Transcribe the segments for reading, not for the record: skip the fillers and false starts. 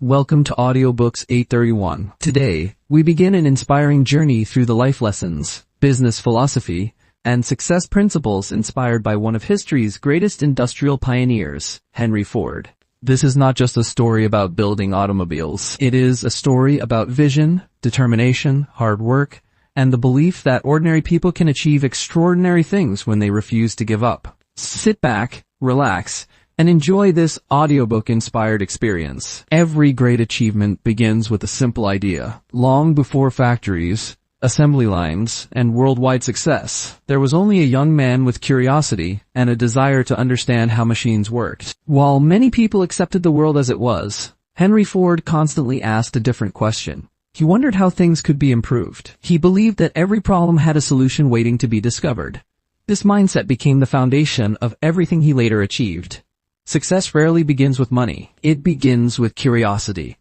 Welcome to Audiobooks 831. Today, we begin an inspiring journey through the life lessons, business philosophy, and success principles inspired by one of history's greatest industrial pioneers, Henry Ford. This is not just a story about building automobiles. It is a story about vision, determination, hard work, and the belief that ordinary people can achieve extraordinary things when they refuse to give up. Sit back, relax, and enjoy this audiobook-inspired experience. Every great achievement begins with a simple idea. Long before factories, assembly lines, and worldwide success, there was only a young man with curiosity and a desire to understand how machines worked. While many people accepted the world as it was, Henry Ford constantly asked a different question. He wondered how things could be improved. He believed that every problem had a solution waiting to be discovered. This mindset became the foundation of everything he later achieved. Success rarely begins with money. It begins with curiosity.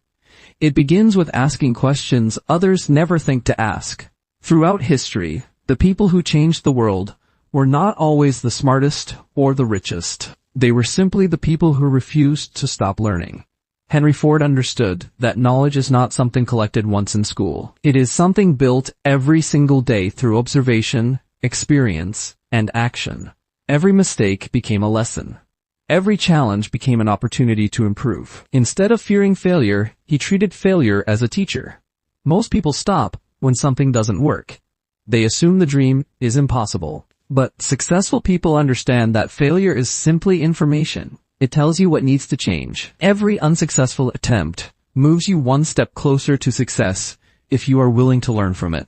It begins with asking questions others never think to ask. Throughout history, the people who changed the world were not always the smartest or the richest. They were simply the people who refused to stop learning. Henry Ford understood that knowledge is not something collected once in school. It is something built every single day through observation, experience, and action. Every mistake became a lesson. Every challenge became an opportunity to improve. Instead of fearing failure, he treated failure as a teacher. Most people stop when something doesn't work. They assume the dream is impossible. But successful people understand that failure is simply information. It tells you what needs to change. Every unsuccessful attempt moves you one step closer to success if you are willing to learn from it.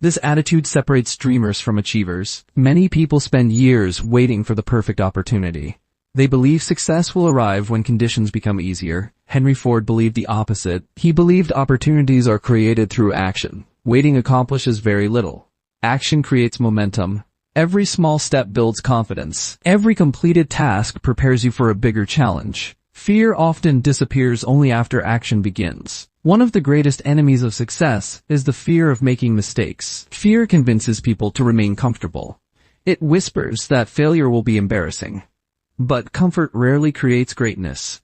This attitude separates dreamers from achievers. Many people spend years waiting for the perfect opportunity. They believe success will arrive when conditions become easier. Henry Ford believed the opposite. He believed opportunities are created through action. Waiting accomplishes very little. Action creates momentum. Every small step builds confidence. Every completed task prepares you for a bigger challenge. Fear often disappears only after action begins. One of the greatest enemies of success is the fear of making mistakes. Fear convinces people to remain comfortable. It whispers that failure will be embarrassing. But comfort rarely creates greatness.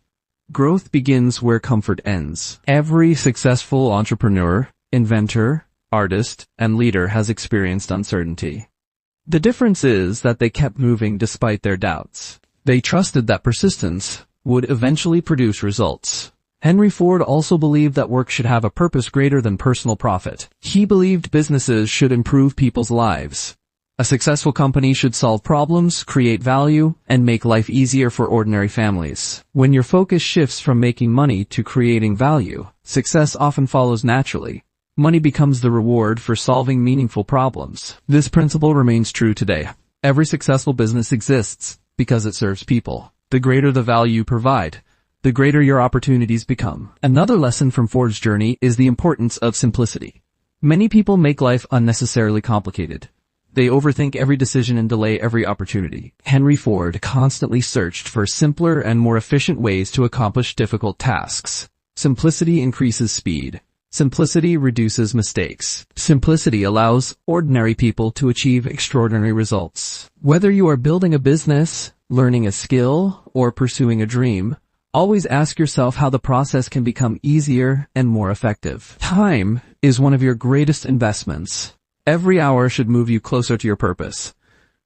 Growth begins where comfort ends. Every successful entrepreneur, inventor, artist, and leader has experienced uncertainty. The difference is that they kept moving despite their doubts. They trusted that persistence would eventually produce results. Henry Ford also believed that work should have a purpose greater than personal profit. He believed businesses should improve people's lives. A successful company should solve problems, create value, and make life easier for ordinary families. When your focus shifts from making money to creating value, success often follows naturally. Money becomes the reward for solving meaningful problems. This principle remains true today. Every successful business exists because it serves people. The greater the value you provide, the greater your opportunities become. Another lesson from Ford's journey is the importance of simplicity. Many people make life unnecessarily complicated. They overthink every decision and delay every opportunity. Henry Ford constantly searched for simpler and more efficient ways to accomplish difficult tasks. Simplicity increases speed. Simplicity reduces mistakes. Simplicity allows ordinary people to achieve extraordinary results. Whether you are building a business, learning a skill, or pursuing a dream, always ask yourself how the process can become easier and more effective. Time is one of your greatest investments. Every hour should move you closer to your purpose.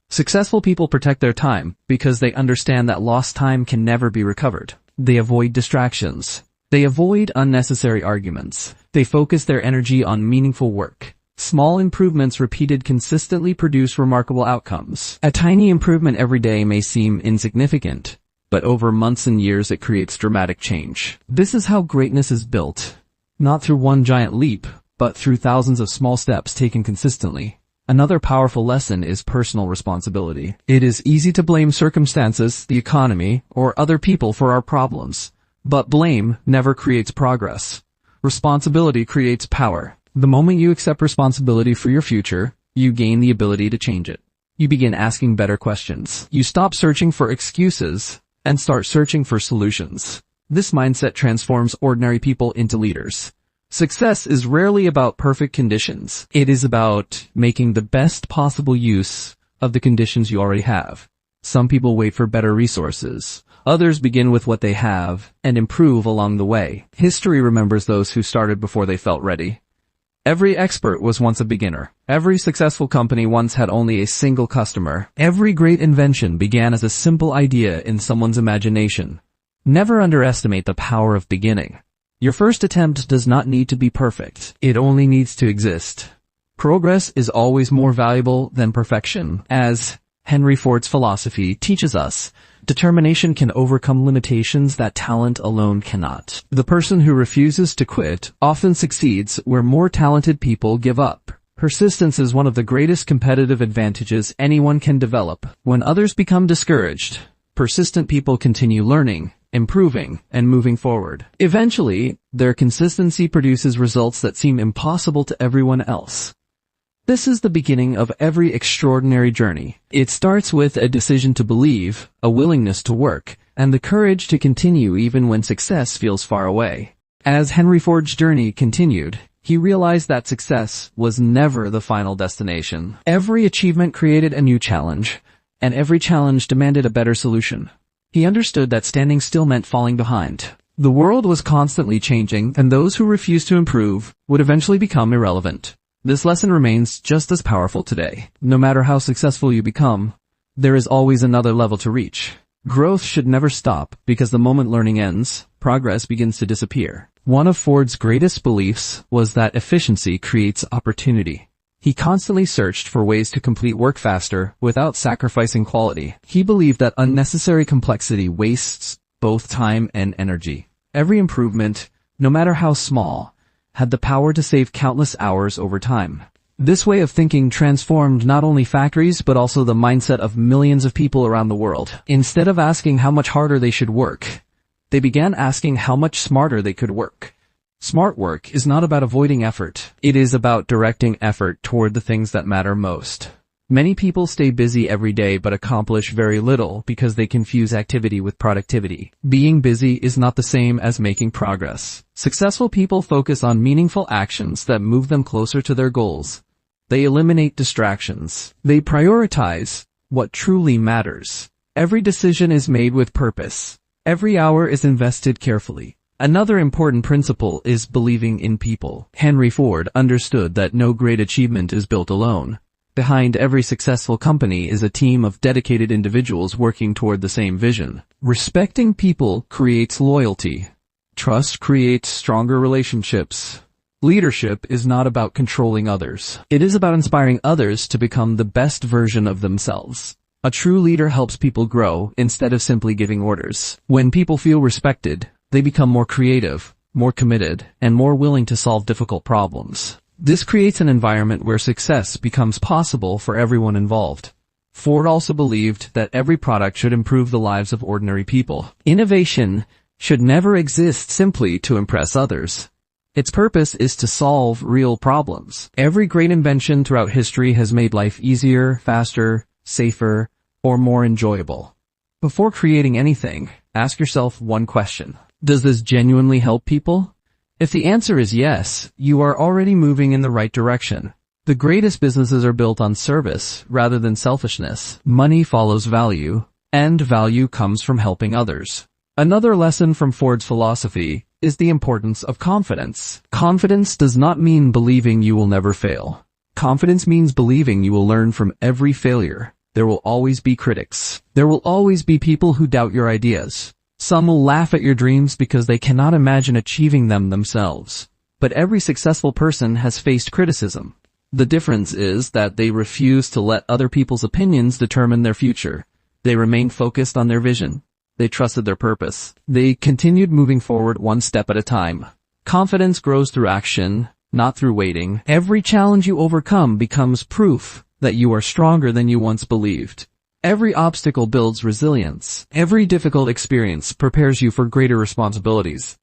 Successful people protect their time because they understand that lost time can never be recovered. They avoid distractions. They avoid unnecessary arguments. They focus their energy on meaningful work. Small improvements repeated consistently produce remarkable outcomes. A tiny improvement every day may seem insignificant, but over months and years it creates dramatic change. This is how greatness is built. Not through one giant leap, but through thousands of small steps taken consistently. Another powerful lesson is personal responsibility. It is easy to blame circumstances, the economy, or other people for our problems. But blame never creates progress. Responsibility creates power. The moment you accept responsibility for your future, you gain the ability to change it. You begin asking better questions. You stop searching for excuses and start searching for solutions. This mindset transforms ordinary people into leaders. Success is rarely about perfect conditions. It is about making the best possible use of the conditions you already have. Some people wait for better resources. Others begin with what they have and improve along the way. History remembers those who started before they felt ready. Every expert was once a beginner. Every successful company once had only a single customer. Every great invention began as a simple idea in someone's imagination. Never underestimate the power of beginning. Your first attempt does not need to be perfect. It only needs to exist. Progress is always more valuable than perfection. As Henry Ford's philosophy teaches us, determination can overcome limitations that talent alone cannot. The person who refuses to quit often succeeds where more talented people give up. Persistence is one of the greatest competitive advantages anyone can develop. When others become discouraged, persistent people continue learning, improving, and moving forward. Eventually, their consistency produces results that seem impossible to everyone else. This is the beginning of every extraordinary journey. It starts with a decision to believe, a willingness to work, and the courage to continue even when success feels far away. As Henry Ford's journey continued, he realized that success was never the final destination. Every achievement created a new challenge, and every challenge demanded a better solution. He understood that standing still meant falling behind. The world was constantly changing, and those who refused to improve would eventually become irrelevant. This lesson remains just as powerful today. No matter how successful you become, there is always another level to reach. Growth should never stop, because the moment learning ends, progress begins to disappear. One of Ford's greatest beliefs was that efficiency creates opportunity. He constantly searched for ways to complete work faster without sacrificing quality. He believed that unnecessary complexity wastes both time and energy. Every improvement, no matter how small, had the power to save countless hours over time. This way of thinking transformed not only factories but also the mindset of millions of people around the world. Instead of asking how much harder they should work, they began asking how much smarter they could work. Smart work is not about avoiding effort. It is about directing effort toward the things that matter most. Many people stay busy every day but accomplish very little because they confuse activity with productivity. Being busy is not the same as making progress. Successful people focus on meaningful actions that move them closer to their goals. They eliminate distractions. They prioritize what truly matters. Every decision is made with purpose. Every hour is invested carefully. Another important principle is believing in people. Henry Ford understood that no great achievement is built alone. Behind every successful company is a team of dedicated individuals working toward the same vision. Respecting people creates loyalty. Trust creates stronger relationships. Leadership is not about controlling others. It is about inspiring others to become the best version of themselves. A true leader helps people grow instead of simply giving orders. When people feel respected, they become more creative, more committed, and more willing to solve difficult problems. This creates an environment where success becomes possible for everyone involved. Ford also believed that every product should improve the lives of ordinary people. Innovation should never exist simply to impress others. Its purpose is to solve real problems. Every great invention throughout history has made life easier, faster, safer, or more enjoyable. Before creating anything, ask yourself one question. Does this genuinely help people? If the answer is yes, you are already moving in the right direction. The greatest businesses are built on service rather than selfishness. Money follows value, and value comes from helping others. Another lesson from Ford's philosophy is the importance of confidence. Confidence does not mean believing you will never fail. Confidence means believing you will learn from every failure. There will always be critics. There will always be people who doubt your ideas. Some will laugh at your dreams because they cannot imagine achieving them themselves. But every successful person has faced criticism. The difference is that they refuse to let other people's opinions determine their future. They remained focused on their vision. They trusted their purpose. They continued moving forward one step at a time. Confidence grows through action, not through waiting. Every challenge you overcome becomes proof that you are stronger than you once believed. Every obstacle builds resilience. Every difficult experience prepares you for greater responsibilities.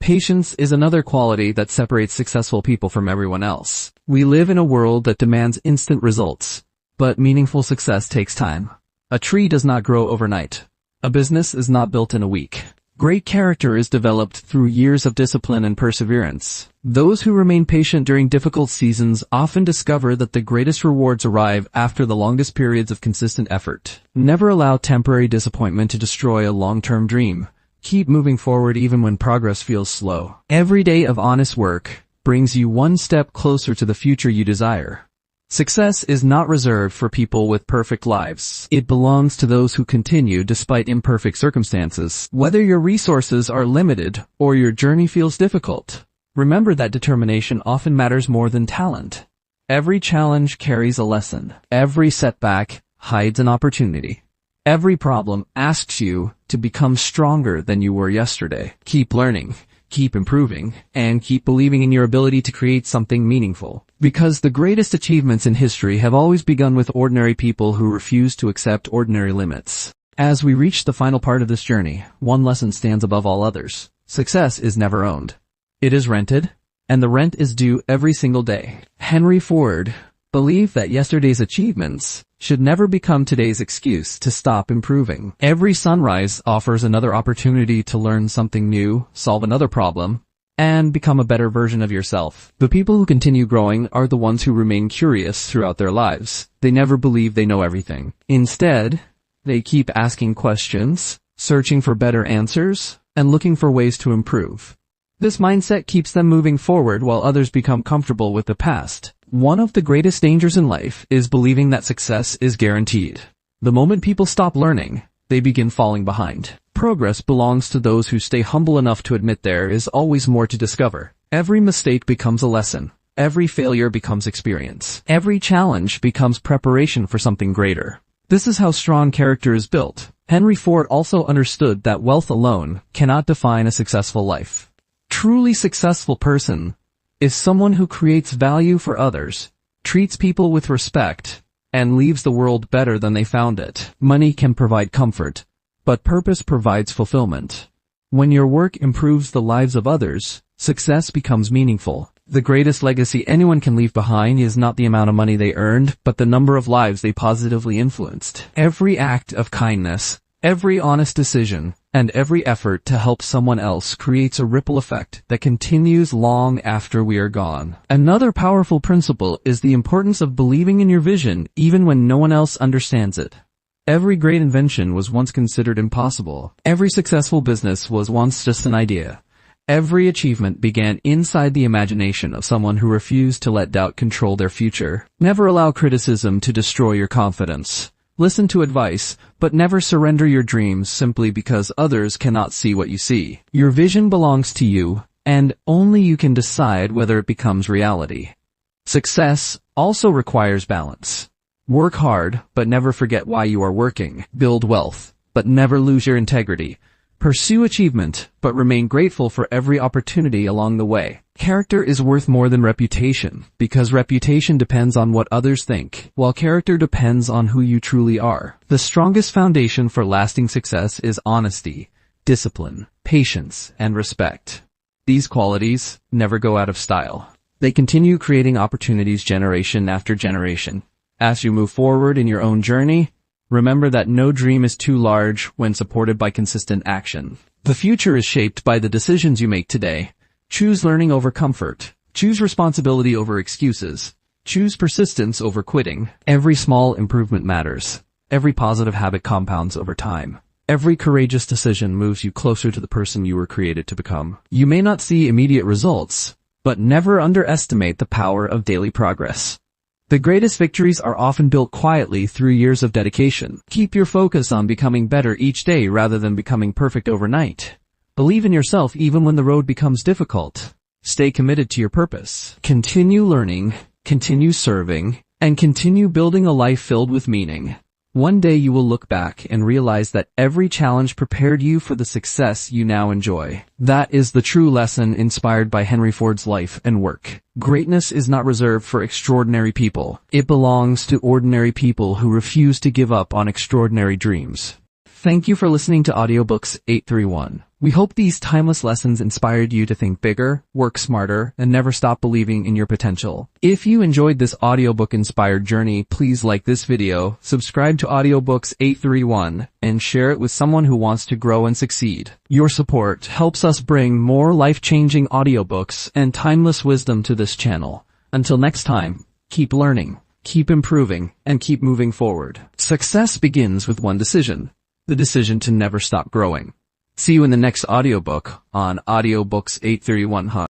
Patience is another quality that separates successful people from everyone else. We live in a world that demands instant results, but meaningful success takes time. A tree does not grow overnight. A business is not built in a week. Great character is developed through years of discipline and perseverance. Those who remain patient during difficult seasons often discover that the greatest rewards arrive after the longest periods of consistent effort. Never allow temporary disappointment to destroy a long-term dream. Keep moving forward even when progress feels slow. Every day of honest work brings you one step closer to the future you desire. Success is not reserved for people with perfect lives. It belongs to those who continue despite imperfect circumstances. Whether your resources are limited or your journey feels difficult, remember that determination often matters more than talent. Every challenge carries a lesson. Every setback hides an opportunity. Every problem asks you to become stronger than you were yesterday. Keep learning, keep improving, and keep believing in your ability to create something meaningful. Because the greatest achievements in history have always begun with ordinary people who refuse to accept ordinary limits. As we reach the final part of this journey, one lesson stands above all others. Success is never owned. It is rented, and the rent is due every single day. Henry Ford believed that yesterday's achievements should never become today's excuse to stop improving. Every sunrise offers another opportunity to learn something new, solve another problem, and become a better version of yourself. The people who continue growing are the ones who remain curious throughout their lives. They never believe they know everything. Instead, they keep asking questions, searching for better answers, and looking for ways to improve. This mindset keeps them moving forward while others become comfortable with the past. One of the greatest dangers in life is believing that success is guaranteed. The moment people stop learning, they begin falling behind. Progress belongs to those who stay humble enough to admit there is always more to discover. Every mistake becomes a lesson. Every failure becomes experience. Every challenge becomes preparation for something greater. This is how strong character is built. Henry Ford also understood that wealth alone cannot define a successful life. Truly successful person is someone who creates value for others, treats people with respect, and leaves the world better than they found it. Money can provide comfort, but purpose provides fulfillment. When your work improves the lives of others, success becomes meaningful. The greatest legacy anyone can leave behind is not the amount of money they earned, but the number of lives they positively influenced. Every act of kindness, every honest decision, and every effort to help someone else creates a ripple effect that continues long after we are gone. Another powerful principle is the importance of believing in your vision even when no one else understands it. Every great invention was once considered impossible. Every successful business was once just an idea. Every achievement began inside the imagination of someone who refused to let doubt control their future. Never allow criticism to destroy your confidence. Listen to advice, but never surrender your dreams simply because others cannot see what you see. Your vision belongs to you, and only you can decide whether it becomes reality. Success also requires balance. Work hard, but never forget why you are working. Build wealth, but never lose your integrity. Pursue achievement, but remain grateful for every opportunity along the way. Character is worth more than reputation, because reputation depends on what others think, while character depends on who you truly are. The strongest foundation for lasting success is honesty, discipline, patience, and respect. These qualities never go out of style. They continue creating opportunities generation after generation. As you move forward in your own journey, remember that no dream is too large when supported by consistent action. The future is shaped by the decisions you make today. Choose learning over comfort. Choose responsibility over excuses. Choose persistence over quitting. Every small improvement matters. Every positive habit compounds over time. Every courageous decision moves you closer to the person you were created to become. You may not see immediate results, but never underestimate the power of daily progress. The greatest victories are often built quietly through years of dedication. Keep your focus on becoming better each day rather than becoming perfect overnight. Believe in yourself even when the road becomes difficult. Stay committed to your purpose. Continue learning, continue serving, and continue building a life filled with meaning. One day you will look back and realize that every challenge prepared you for the success you now enjoy. That is the true lesson inspired by Henry Ford's life and work. Greatness is not reserved for extraordinary people. It belongs to ordinary people who refuse to give up on extraordinary dreams. Thank you for listening to Audiobooks 831. We hope these timeless lessons inspired you to think bigger, work smarter, and never stop believing in your potential. If you enjoyed this audiobook-inspired journey, please like this video, subscribe to Audiobooks 831, and share it with someone who wants to grow and succeed. Your support helps us bring more life-changing audiobooks and timeless wisdom to this channel. Until next time, keep learning, keep improving, and keep moving forward. Success begins with one decision: the decision to never stop growing. See you in the next audiobook on Audiobooks 831.